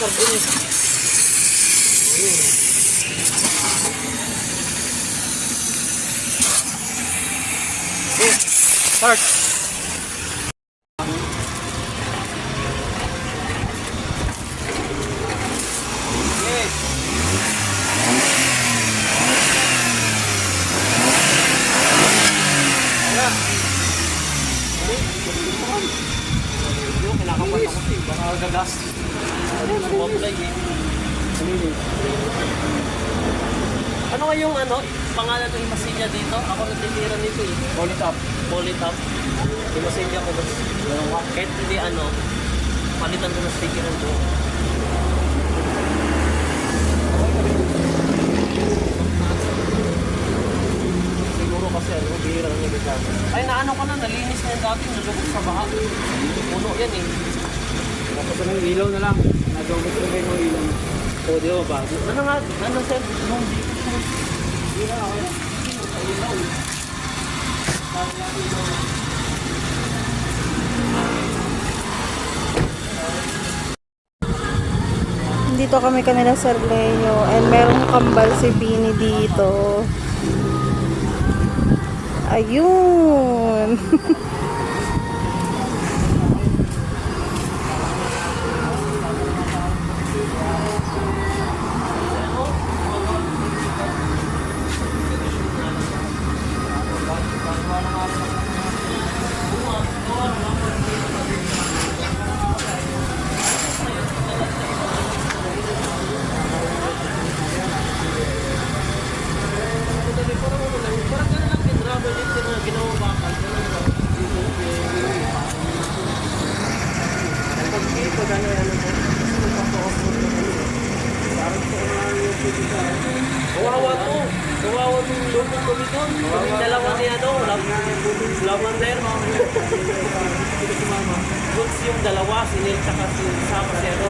sardinas. Ayun. Start. Kinakapat ako siya. Baka gagas. Sumablay eh. Ano nga yung pangalan ng Imasilya dito? Ako natitira nito eh. Politop. Politop. Imasilya ko ba? Kahit hindi palitan ko na sticker ng doon. Siguro kasi bihira ng nagkakama. Ay naano ko na, nalinis na yung dati, nalubog sa baha. Puno yan eh. Tapos ng ilaw na lang. Nagawag ko yung ilaw. O, di ba ba? Ano nga, sir? Nung dito po. Hindi na ako. Ilaw. Dito kami kanila Sir Leo and merong kambal si Bini dito. Ayun. Kawawa to. Kawawa itong lubong ko dito. Kaming dalawa ni Lamander. Goods yung dalawa, si Neil tsaka si Sam.